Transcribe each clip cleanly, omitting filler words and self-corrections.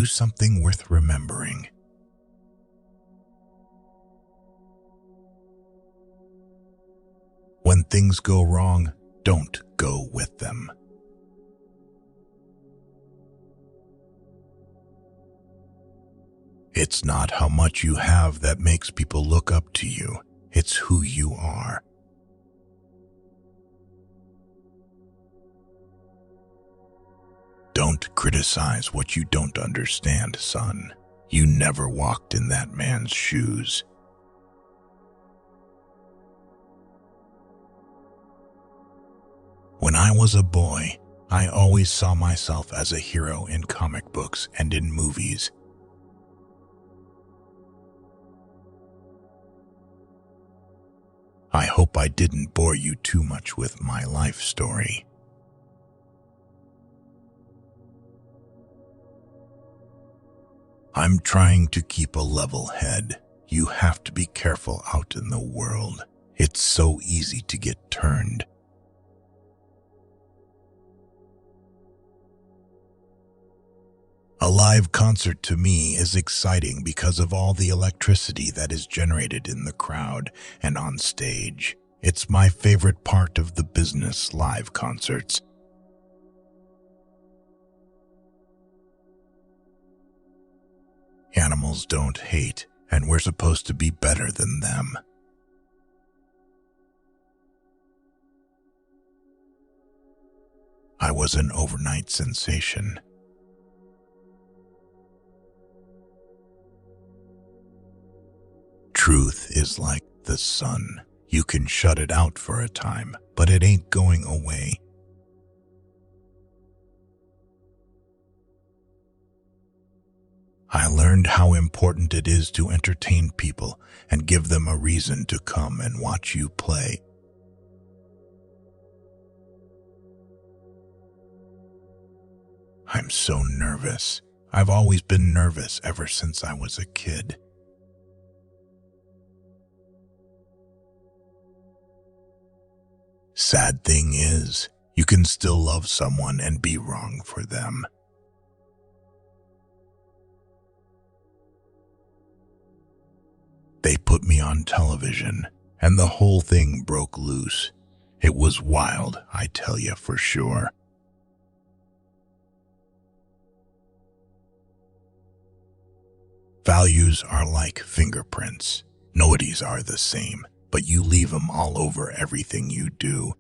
do something worth remembering. When things go wrong, don't go with them. It's not how much you have that makes people look up to you. It's who you are. Don't criticize what you don't understand, son. You never walked in that man's shoes. When I was a boy, I always saw myself as a hero in comic books and in movies. I hope I didn't bore you too much with my life story. I'm trying to keep a level head. You have to be careful out in the world. It's so easy to get turned. A live concert to me is exciting because of all the electricity that is generated in the crowd and on stage. It's my favorite part of the business, live concerts. Animals don't hate, and we're supposed to be better than them. I was an overnight sensation. Truth is like the sun. You can shut it out for a time, but it ain't going away. I learned how important it is to entertain people and give them a reason to come and watch you play. I'm so nervous. I've always been nervous ever since I was a kid. Sad thing is, you can still love someone and be wrong for them. They put me on television, and the whole thing broke loose. It was wild, I tell you for sure. Values are like fingerprints. Nobody's are the same, but you leave them all over everything you do.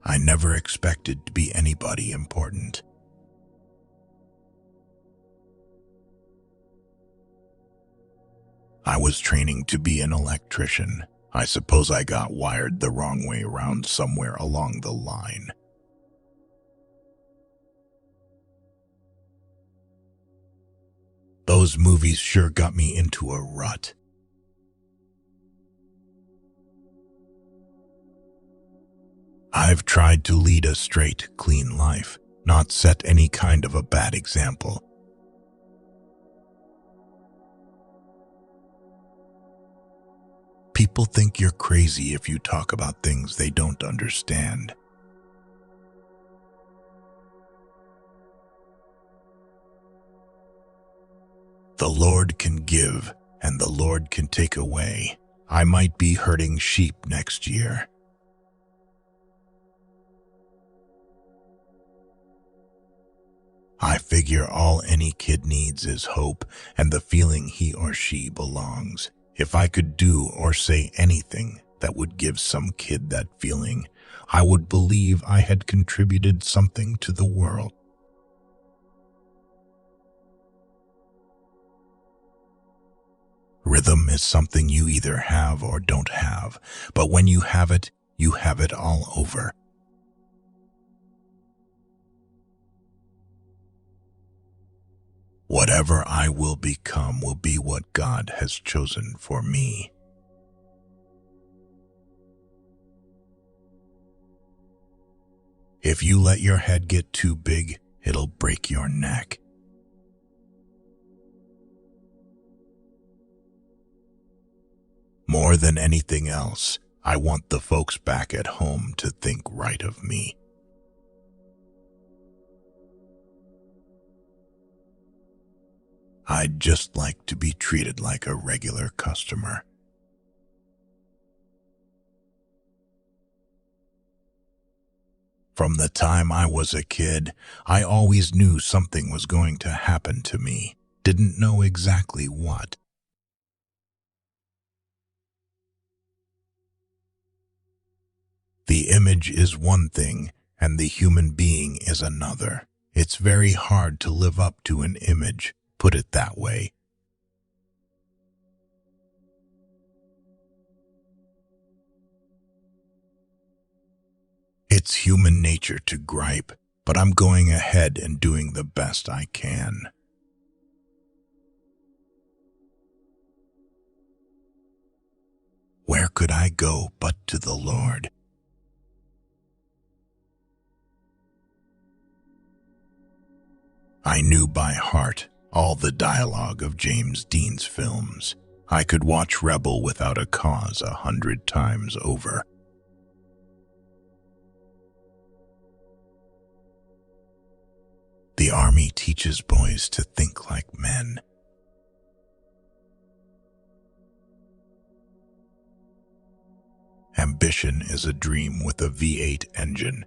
I never expected to be anybody important. I was training to be an electrician. I suppose I got wired the wrong way around somewhere along the line. Those movies sure got me into a rut. I've tried to lead a straight, clean life, not set any kind of a bad example. People think you're crazy if you talk about things they don't understand. The Lord can give, and the Lord can take away. I might be herding sheep next year. I figure all any kid needs is hope and the feeling he or she belongs. If I could do or say anything that would give some kid that feeling, I would believe I had contributed something to the world. Rhythm is something you either have or don't have, but when you have it all over. Whatever I will become will be what God has chosen for me. If you let your head get too big, it'll break your neck. More than anything else, I want the folks back at home to think right of me. I'd just like to be treated like a regular customer. From the time I was a kid, I always knew something was going to happen to me. Didn't know exactly what. The image is one thing, and the human being is another. It's very hard to live up to an image, put it that way. It's human nature to gripe, but I'm going ahead and doing the best I can. Where could I go but to the Lord? I knew by heart all the dialogue of James Dean's films. I could watch Rebel without a cause 100 times over. The army teaches boys to think like men. Ambition is a dream with a V8 engine.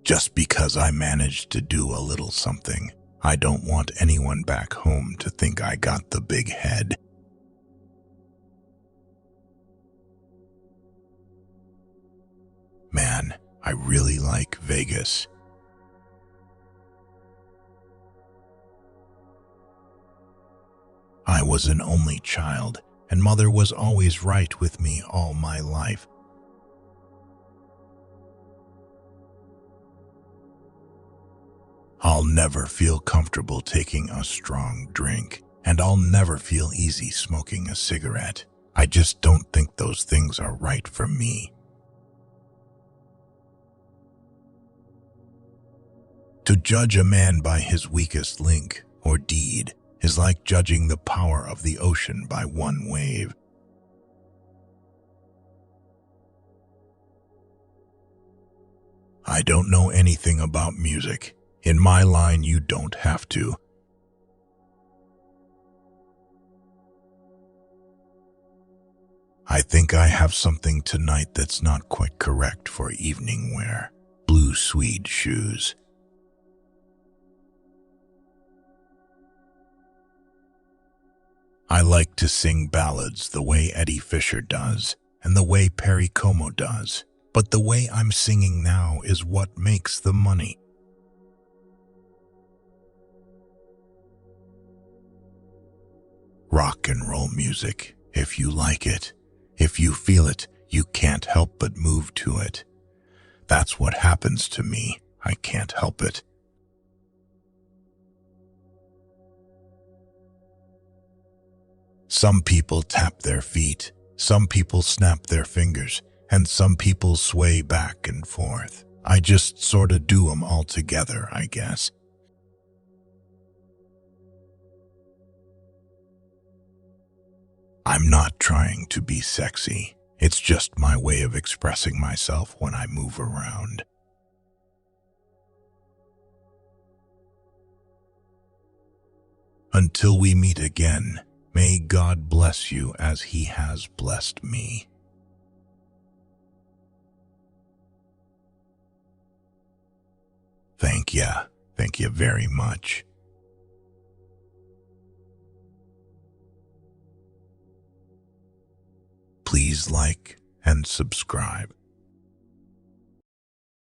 Just because I managed to do a little something, I don't want anyone back home to think I got the big head. Man, I really like Vegas. I was an only child, and mother was always right with me all my life. I'll never feel comfortable taking a strong drink, and I'll never feel easy smoking a cigarette. I just don't think those things are right for me. To judge a man by his weakest link or deed is like judging the power of the ocean by one wave. I don't know anything about music. In my line, you don't have to. I think I have something tonight that's not quite correct for evening wear. Blue suede shoes. I like to sing ballads the way Eddie Fisher does, and the way Perry Como does. But the way I'm singing now is what makes the money. Rock and roll music, if you like it, if you feel it, you can't help but move to it. That's what happens to me. I can't help it. Some people tap their feet, some people snap their fingers, and some people sway back and forth. I just sorta do 'em all together, I guess. I'm not trying to be sexy. It's just my way of expressing myself when I move around. Until we meet again, may God bless you as He has blessed me. Thank ya. Thank you very much. Please like and subscribe.